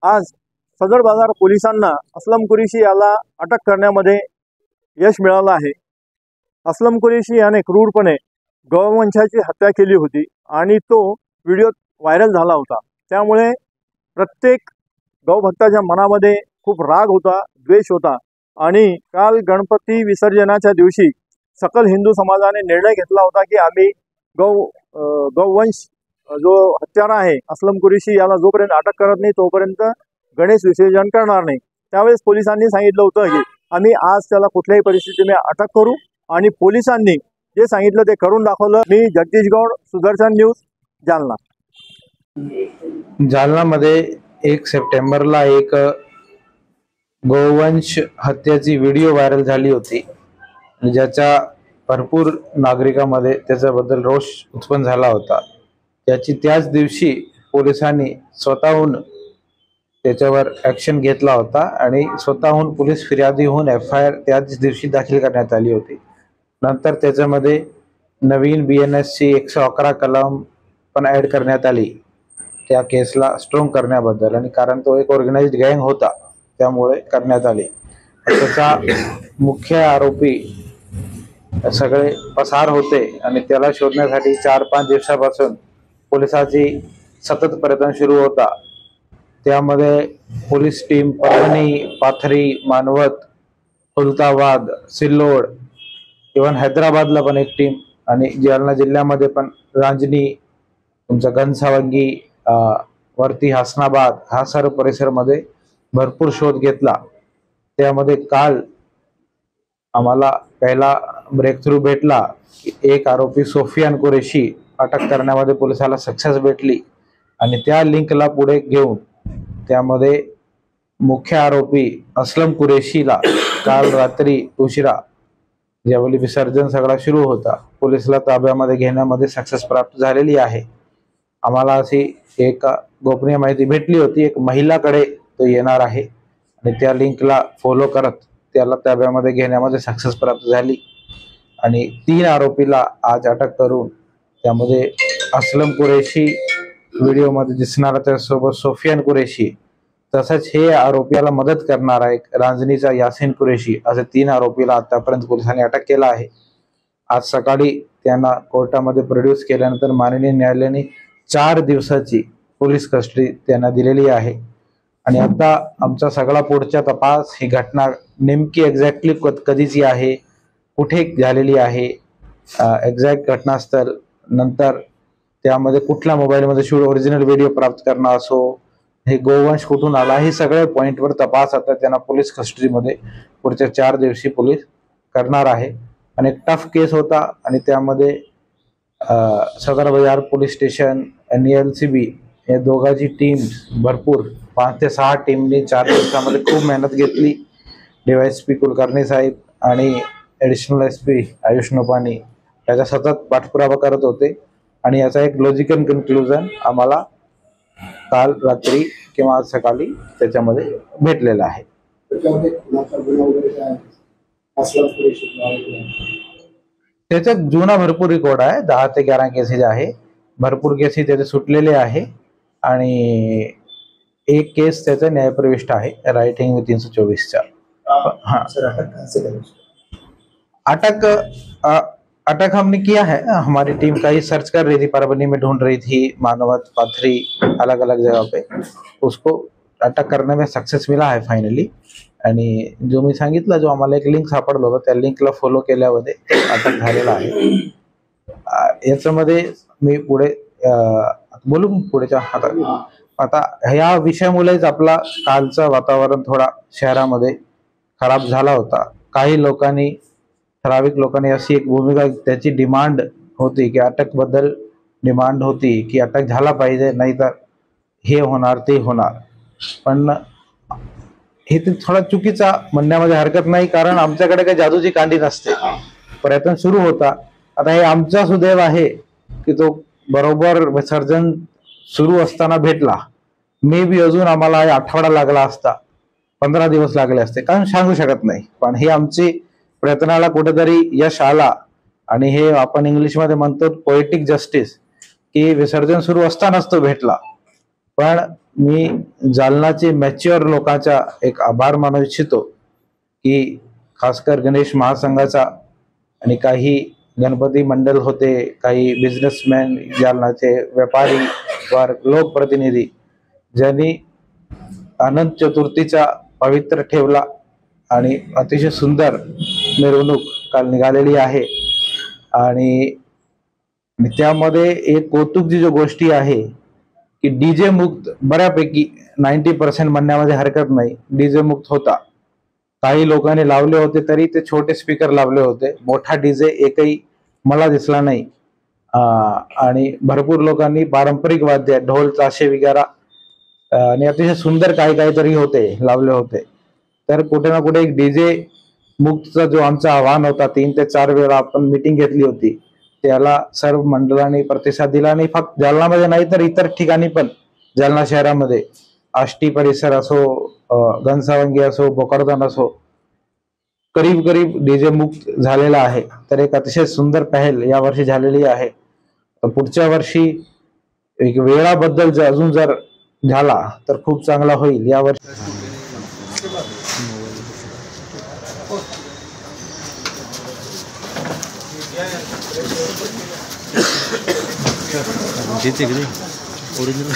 आज सदर बाजार पोलिसांना असलम कुरेशी याला अटक करण्यामध्ये यश मिळालं आहे। असलम कुरेशी याने क्रूरपणे गौवंशाची हत्या केली होती आणि तो व्हिडिओ व्हायरल झाला होता। त्यामुळे प्रत्येक गौभक्ताच्या मनामध्ये खूप राग होता, द्वेष होता आणि काल गणपती विसर्जनाच्या दिवशी सकल हिंदू समाजाने निर्णय घेतला होता की आम्ही गौवंश जो हत्यारा आहे असलम कुरेशी याला जोपर्यंत अटक करत नाही तोपर्यंत गणेश विसर्जन करणार नाही। त्यावेळेस पोलिसांनी सांगितलं होतं की आम्ही आज त्याला कुठल्याही परिस्थितीने अटक करू आणि पोलिसांनी जे सांगितलं ते करून दाखवलं। मी जगदीश गौड, सुदर्शन न्यूज, जालना। जालनामध्ये 1 सप्टेंबरला एक गोवंश हत्येची व्हिडिओ व्हायरल झाली होती, ज्याच्या भरपूर नागरिकांमध्ये त्याच्याबद्दल रोष उत्पन्न झाला होता। त्याची त्याच दिवशी पोलिसांनी स्वतःहून त्याच्यावर ॲक्शन घेतला होता आणि स्वतःहून पोलीस फिर्यादी होऊन FIR त्याच दिवशी दाखल करण्यात आली होती। नंतर त्याच्यामध्ये नवीन BNSची 111 कलम पण ॲड करण्यात आली त्या केसला स्ट्रॉंग करण्याबद्दल, आणि कारण तो एक ऑर्गनाइज्ड गँग होता त्यामुळे करण्यात आली। त्याचा मुख्य आरोपी सगळे पसार होते आणि त्याला शोधण्यासाठी 4-5 दिवसापासून पोलिसांची सतत प्रयत्न सुरू होता। त्यामध्ये police team Parbhani, Pathri, Manwat, Khultabad, Sillod, even हैदराबादला पण एक टीम, आणि जालना जिल्ह्यामध्ये पण रांजणी, तुमचा घनसावंगी, वरती हसनाबाद, हा सर्व परिसरमध्ये भरपूर शोध घेतला। त्यामध्ये काल आम्हाला पहिला ब्रेक थ्रू भेटला की एक आरोपी सोफियान कुरेशी अटक करण्यामध्ये पोलिसाला सक्सेस भेटली, आणि त्या लिंकला पुढे घेऊन त्यामध्ये मुख्य आरोपी असलम कुरेशीला काल रात्री उशिरा ज्यावेळी विसर्जन सगळा सुरू होता पोलिसला ताब्यामध्ये घेण्यामध्ये सक्सेस प्राप्त झालेली आहे। आम्हाला अशी एक गोपनीय माहिती भेटली होती, एक महिलाकडे तो येणार आहे आणि त्या लिंकला फॉलो करत त्याला ताब्यामध्ये घेण्यामध्ये सक्सेस प्राप्त झाली, आणि 3 आरोपीला आज अटक करून त्यामध्ये असलम कुरेशी व्हिडिओमध्ये दिसणारा, त्यासोबत सोफियान कुरेशी, तसंच हे आरोपीला मदत करणारा एक रांजणीचा यासीन कुरेशी, असे 3 आरोपीला आतापर्यंत पोलिसांनी अटक केला आहे। आज सकाळी त्यांना कोर्टामध्ये प्रोड्यूस केल्यानंतर माननीय न्यायालयाने 4 दिवसाची पोलीस कस्टडी त्यांना दिलेली आहे। आणि आता आमचा सगळा पुढचा तपास, ही घटना नेमकी एक्झॅक्टली कधीची आहे, कुठे झालेली आहे, एक्झॅक्ट घटनास्थळ, नंतर त्यामध्ये कुठल्या मोबाईलमध्ये शूट ओरिजिनल व्हिडिओ प्राप्त करणं असो, हे गोवंश कुठून आला, हे सगळे पॉईंटवर तपास आता त्यांना पोलीस कस्टडीमध्ये पुढच्या 4 दिवशी पोलीस करणार आहे। आणि एक टफ केस होता, आणि त्यामध्ये सदर बाजार पोलीस स्टेशन आणि LCB या दोघांची टीम भरपूर 5 ते 6 टीमनी 4 दिवसामध्ये खूप मेहनत घेतली। DYSP कुलकर्णी साहेब आणि ॲडिशनल SP आयुष नोपानी याचा सतत पाठपुरावा करत होते, आणि याचा एक लॉजिकल कन्क्लुजन आम्हाला काल रात्री किंवा आज सकाळी त्याच्यामध्ये भेटलेला आहे। त्याच्यात जुना भरपूर रेकॉर्ड आहे, 10 ते 11 केसेस आहे, भरपूर केसेस त्याचे सुटलेले आहे, आणि एक केस त्याचा न्यायप्रविष्ट आहे राइटिंग में 324 हाँ अटक हमने किया है। हमारी टीम का ही सर्च कर रही थी, परभनी में ढूंढ रही थी, मानवत, पाथरी, अलग अलग जगह पे उसको अटक करने में सक्सेस मिला है फायनली। आणि जो मी सांगितलं, जो आम्हाला एक लिंक सापडलं होतं त्या लिंकला फॉलो केल्यामध्ये अटक झालेला आहे। याच्यामध्ये मी पुढे बोलू पुढेच्या आता ह्या विषयामुळेच आपला कालचं वातावरण थोडा शहरामध्ये खराब झाला होता। काही लोकांनी, ठराविक लोकांनी अशी एक भूमिका, त्याची डिमांड होती की अटक बद्दल डिमांड होती की अटक झाला पाहिजे, नाही तर हे होणार ते होणार, पण हे ते थोडा चुकीचा म्हणण्यामध्ये हरकत नाही, कारण आमच्याकडे काही जादूची कांडी नसते। प्रयत्न सुरू होता, आता हे आमचा सुदैव आहे की तो बरोबर विसर्जन सुरू असताना भेटला। मे बी अजून आम्हाला आठवडा लागला असता, 15 दिवस लागले असते, कारण सांगू शकत नाही, पण हे आमची प्रयत्नाला कुठेतरी यश आला। आणि हे आपण इंग्लिशमध्ये म्हणतो पोएटिक जस्टिस, की विसर्जन सुरू असतानाच तो भेटला। पण मी जालनाचे मॅच्युअर लोकांचा एक आभार मानू इच्छितो की खासकर गणेश महासंघाचा आणि काही गणपती मंडळ होते, काही बिझनेसमॅन, जालनाचे व्यापारी वर्ग, लोकप्रतिनिधी ज्यांनी अनंत चतुर्थीचा पवित्र ठेवला आणि अतिशय सुंदर मिरवणूक काल निघालेली आहे। आणि त्यामध्ये एक कौतुकची जो गोष्टी आहे की डीजे मुक्त बऱ्यापैकी 90% म्हणण्यामध्ये हरकत नाही, डीजे मुक्त होता। काही लोकांनी लावले होते तरी ते छोटे स्पीकर लावले होते, मोठा डीजे एकही मला दिसला नाही। आणि भरपूर लोकांनी पारंपरिक वाद्य ढोल ताशे वगैरे आणि अतिशय सुंदर काहीतरी होते लावले होते। तर कुठे ना कुठे एक डीजे मुक्तचा जो आमचा आव्हान होता 3 ते 4 वेळा आपण मीटिंग घेतली होती, त्याला सर्व मंडळांनी प्रतिसाद दिला। आणि फक्त जालनामध्ये नाही तर इतर ठिकाणी पण, जालना शहरामध्ये आष्टी परिसर असो, घनसावंगी असो, भोकरदन असो, करीब डीजे मुक्त झालेला आहे। तर एक अतिशय सुंदर पहल यावर्षी झालेली आहे। पुढच्या वर्षी एक वेळाबद्दल जर अजून जर झाला तर खूप चांगला होईल। यावर्षी ओरिजिनल